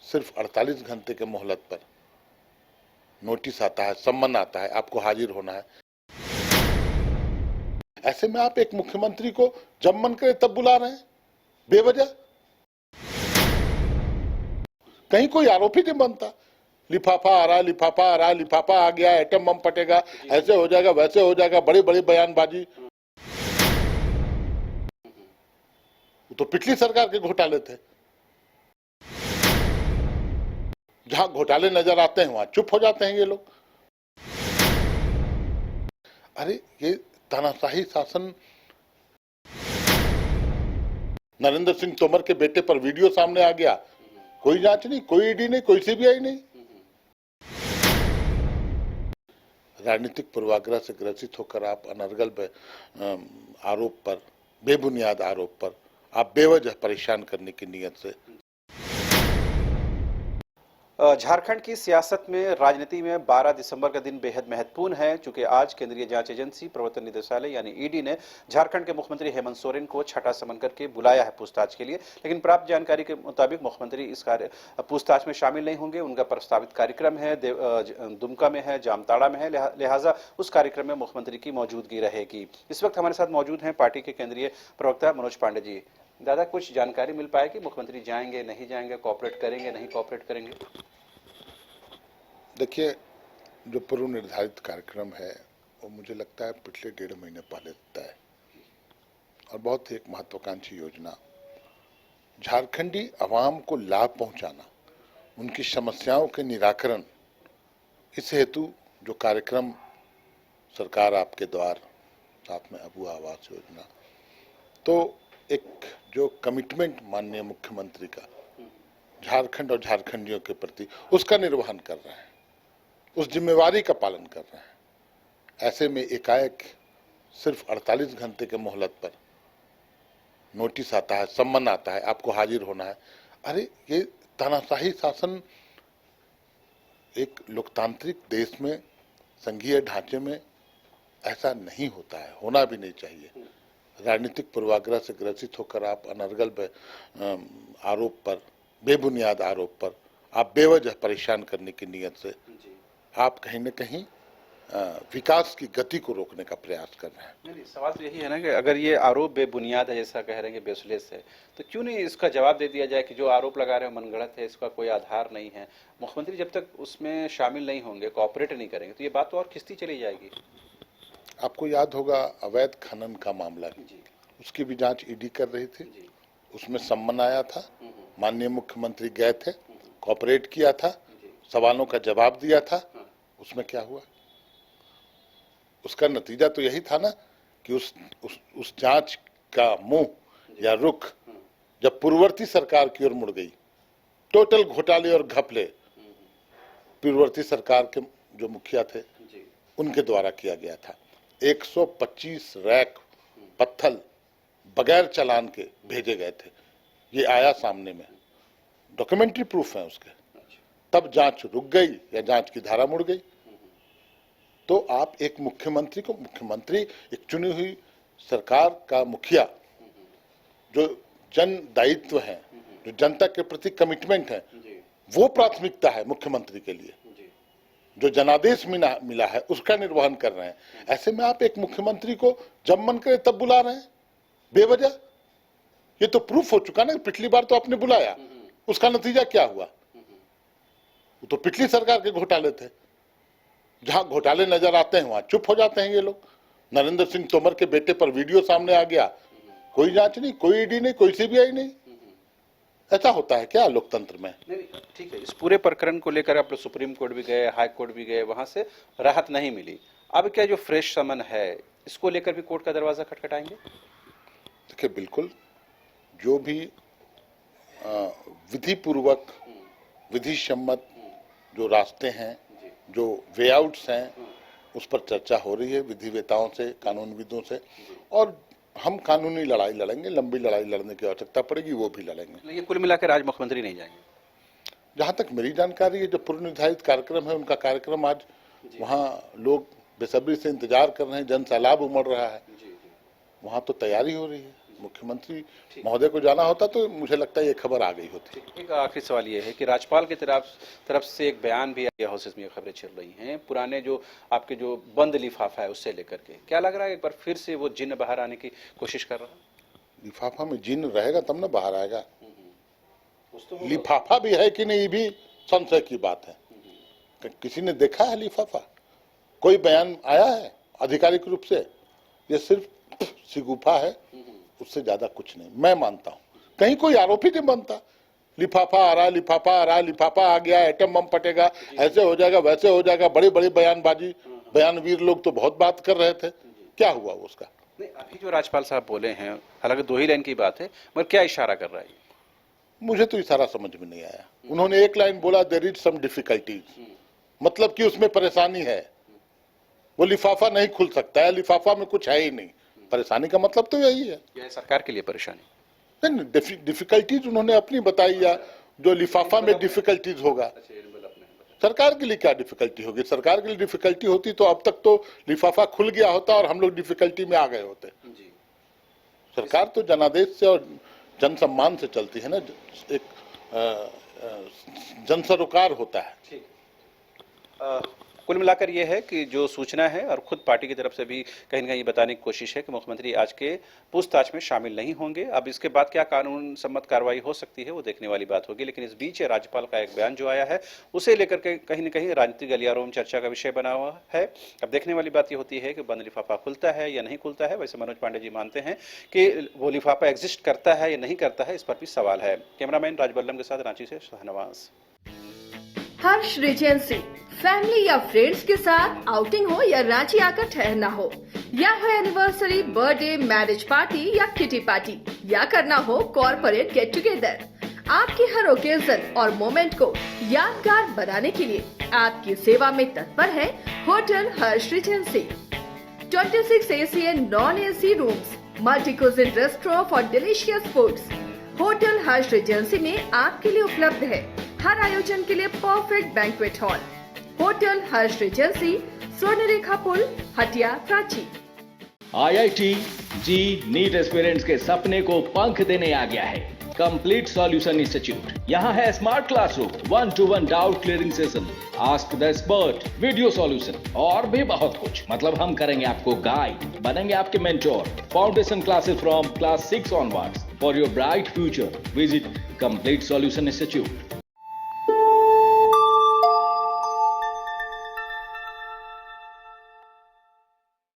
सिर्फ 48 घंटे के मोहलत पर नोटिस आता है, सम्मन आता है, आपको हाजिर होना है। ऐसे में आप एक मुख्यमंत्री को जब मन करे तब बुला रहे हैं बेवजह। कहीं कोई आरोप ही नहीं बनता। लिफाफा आ रहा, लिफाफा आ रहा, लिफाफा आ गया, एटम बम फटेगा, ऐसे हो जाएगा, वैसे हो जाएगा, बड़ी बड़ी बयानबाजी। तो पिछली सरकार के घोटाले थे। जहां घोटाले नजर आते हैं वहां चुप हो जाते हैं ये लोग। अरे ये तानाशाही शासन। नरेंद्र सिंह तोमर के बेटे पर वीडियो सामने आ गया, कोई जांच नहीं, कोई ईडी नहीं, कोई सीबीआई नहीं। राजनीतिक पूर्वाग्रह से ग्रसित होकर आप अनर्गल आरोप पर, बेबुनियाद आरोप पर आप बेवजह परेशान करने की नीयत से। झारखंड की सियासत में, राजनीति में 12 दिसंबर का दिन बेहद महत्वपूर्ण है, चूंकि आज केंद्रीय जांच एजेंसी प्रवर्तन निदेशालय यानी ईडी ने झारखंड के मुख्यमंत्री हेमंत सोरेन को छठा समन करके बुलाया है पूछताछ के लिए। लेकिन प्राप्त जानकारी के मुताबिक मुख्यमंत्री इस पूछताछ में शामिल नहीं होंगे। उनका प्रस्तावित कार्यक्रम है दुमका में है, जामताड़ा में है, लिहाजा उस कार्यक्रम में मुख्यमंत्री की मौजूदगी रहेगी। इस वक्त हमारे साथ मौजूद हैं पार्टी के केंद्रीय प्रवक्ता मनोज पांडे जी। दादा, कुछ जानकारी मिल पाएगी, मुख्यमंत्री जाएंगे नहीं जाएंगे, कोऑपरेट करेंगे नहीं कोऑपरेट करेंगे? देखिए, जो पूर्व निर्धारित कार्यक्रम है वो मुझे लगता है पिछले 1.5 महीने पहले तय, और बहुत ही एक महत्वाकांक्षी योजना, झारखंडी आवाम को लाभ पहुंचाना, उनकी समस्याओं के निराकरण, इस हेतु जो कार्यक्रम सरकार आपके द्वार, साथ में अबू आवास योजना, तो एक जो कमिटमेंट माननीय मुख्यमंत्री का झारखंड और झारखंडियों के प्रति, उसका निर्वहन कर रहे हैं, उस जिम्मेवारी का पालन कर रहे हैं। ऐसे में एकाएक सिर्फ 48 घंटे के मोहलत पर नोटिस आता है, सम्मन आता है, आपको हाजिर होना है। अरे ये तानाशाही शासन एक लोकतांत्रिक देश में, संघीय ढांचे में ऐसा नहीं होता है, होना भी नहीं चाहिए। राजनीतिक पूर्वाग्रह से ग्रसित होकर आप अनर्गल आरोप पर, बेबुनियाद आरोप पर आप बेवजह परेशान करने की नीयत से आप कहीं न कहीं विकास की गति को रोकने का प्रयास कर रहे हैं। नहीं, सवाल तो यही है ना कि अगर ये आरोप बेबुनियाद है, जैसा कह रहे हैं, बेसुलेस है, तो क्यों नहीं इसका जवाब दे दिया जाए कि जो आरोप लगा रहे हैं मनगढ़ंत है, इसका कोई आधार नहीं है। मुख्यमंत्री जब तक उसमें शामिल नहीं होंगे, कोऑपरेट नहीं करेंगे, तो ये बात तो और खिंचती चली जाएगी। आपको याद होगा अवैध खनन का मामला, उसकी भी जांच ईडी कर रही थी, उसमें सम्मन आया था, माननीय मुख्यमंत्री गए थे, कोऑपरेट किया था, सवालों का जवाब दिया था। उसमें क्या हुआ? उसका नतीजा तो यही था ना कि उस जांच का मुंह या रुख जब पूर्ववर्ती सरकार की ओर मुड़ गई, टोटल घोटाले और घपले पूर्ववर्ती सरकार के जो मुखिया थे उनके द्वारा किया गया था। 125 रैक पत्थर बगैर चालान के भेजे गए थे, ये आया सामने में, डॉक्यूमेंट्री प्रूफ है उसके। तब जांच रुक गई या जांच की धारा मुड़ गई। तो आप एक मुख्यमंत्री को, मुख्यमंत्री एक चुनी हुई सरकार का मुखिया, जो जन दायित्व है, जो जनता के प्रति कमिटमेंट है, वो प्राथमिकता है मुख्यमंत्री के लिए, जो जनादेश मिला है उसका निर्वहन कर रहे हैं। ऐसे में आप एक मुख्यमंत्री को जब मन करे तब बुला रहे हैं बेवजह। ये तो प्रूफ हो चुका ना, पिछली बार तो आपने बुलाया, उसका नतीजा क्या हुआ? वो तो पिछली सरकार के घोटाले थे। जहां घोटाले नजर आते हैं वहां चुप हो जाते हैं ये लोग। नरेंद्र सिंह तोमर के बेटे पर वीडियो सामने आ गया, कोई जांच नहीं, कोई ईडी नहीं, कोई सीबीआई नहीं। ऐसा होता है क्या लोकतंत्र में? नहीं, ठीक है। इस पूरे प्रकरण को लेकर आप लोग सुप्रीम कोर्ट भी गए, हाई कोर्ट भी गए, वहां से राहत नहीं मिली। अब क्या जो फ्रेश समन है, इसको लेकर भी कोर्ट का दरवाजा खटखटाएंगे? देखिए, बिल्कुल, जो भी विधि पूर्वक, विधि सम्मत जो रास्ते हैं, जो वे आउट्स हैं, उस पर चर्चा हो रही है विधिवेताओं से, कानूनविदों से, और हम कानूनी लड़ाई लड़ेंगे। लंबी लड़ाई लड़ने की आवश्यकता पड़ेगी, वो भी लड़ेंगे। ये कुल मिलाकर आज मुख्यमंत्री नहीं जाएंगे? जहां तक मेरी जानकारी है, जो पूर्व निर्धारित कार्यक्रम है, उनका कार्यक्रम आज वहाँ लोग बेसब्री से इंतजार कर रहे हैं, जन सैलाब उमड़ रहा है, वहाँ तो तैयारी हो रही है। मुख्यमंत्री महोदय को जाना होता तो मुझे लगता है ये खबर आ गई होती। एक आखिरी सवाल ये है कि राज्यपाल की तरफ से एक बयान भी आया, हाउसेस में खबरें चल रही हैं, पुराने जो आपके जो बंद लिफाफा है उससे लेकर के क्या लग रहा है एक बार फिर से वो जिन्न बाहर आने की कोशिश कर रहा है? लिफाफा में जिन्न रहेगा तब ना बाहर आएगा। लिफाफा भी है कि नहीं ये भी संशय की बात है। किसी ने देखा है लिफाफा? कोई बयान आया है आधिकारिक रूप से? ये सिर्फ शिगुफा है, उससे ज्यादा कुछ नहीं। मैं मानता हूं कहीं कोई आरोपी नहीं बनता। लिफाफा आ रहा, लिफाफा आ रहा, लिफाफा आ गया, एटम बम फटेगा, ऐसे हो जाएगा, वैसे हो जाएगा, बड़ी बड़ी बयानबाजी। बयानवीर लोग तो बहुत बात कर रहे थे, क्या हुआ उसका? नहीं, अभी जो राज्यपाल साहब बोले हैं, हालांकि 2 ही लाइन की बात है, मगर क्या इशारा कर रहा है? मुझे तो इशारा समझ में नहीं आया। उन्होंने एक लाइन बोला, देयर इज सम डिफिकल्टीज, मतलब कि उसमें परेशानी है, वो लिफाफा नहीं खुल सकता है, लिफाफा में कुछ है ही नहीं। परेशानी का मतलब तो यही है। यह सरकार के लिए परेशानी नहीं, डिफिकल्टीज उन्होंने अपनी बताई, या जो लिफाफा में डिफिकल्टीज होगा। सरकार के लिए क्या डिफिकल्टी होगी? सरकार के लिए डिफिकल्टी होती तो अब तक तो लिफाफा खुल गया होता और हम लोग डिफिकल्टी में आ गए होते। सरकार तो जनादेश से और जन सम्मान से चलती है ना, एक जन सरोकार होता है। कुल मिलाकर यह है कि जो सूचना है और खुद पार्टी की तरफ से भी कहीं न कहीं बताने की कोशिश है कि मुख्यमंत्री आज के पूछताछ में शामिल नहीं होंगे। अब इसके बाद क्या कानून सम्मत कार्रवाई हो सकती है वो देखने वाली बात होगी, लेकिन इस बीच राज्यपाल का एक बयान जो आया है उसे लेकर के कहीं न कहीं राजनीतिक गलियारों में चर्चा का विषय बना हुआ है। अब देखने वाली बात ये होती है कि बंद लिफाफा खुलता है या नहीं खुलता है। वैसे मनोज पांडे जी मानते हैं कि वो लिफाफा एग्जिस्ट करता है या नहीं करता है, इस पर भी सवाल है। कैमरामैन राजबल्लम के साथ रांची से शाहनवाज। हर्ष रिजेंसी फैमिली या फ्रेंड्स के साथ आउटिंग हो या रांची आकर ठहरना हो, या हो एनिवर्सरी, बर्थडे, मैरिज पार्टी या किटी पार्टी, या करना हो कॉर्पोरेट गेट टुगेदर, आपकी हर ओकेजन और मोमेंट को यादगार बनाने के लिए आपकी सेवा में तत्पर है hotel Harsh Regency. 26 AC and non-AC rooms, multi cuisine restaurant for delicious foods. Hotel Harsh Regency में आपके लिए उपलब्ध है हर आयोजन के लिए परफेक्ट बैंक्वेट हॉल। होटल हर्ष रिजेंसी, स्वर्णरेखा पुल, हटिया, रांची। IIT जी नीट एस्पिरेंट्स के सपने को पंख देने आ गया है कंप्लीट सॉल्यूशन इंस्टीट्यूट। यहाँ है smart classroom, 1-to-1 doubt clearing session, ask the expert, video solution और भी बहुत कुछ। मतलब हम करेंगे आपको गाइड, बनेंगे आपके mentor. Foundation classes from class 6 onwards for your bright future. Visit complete solution institute.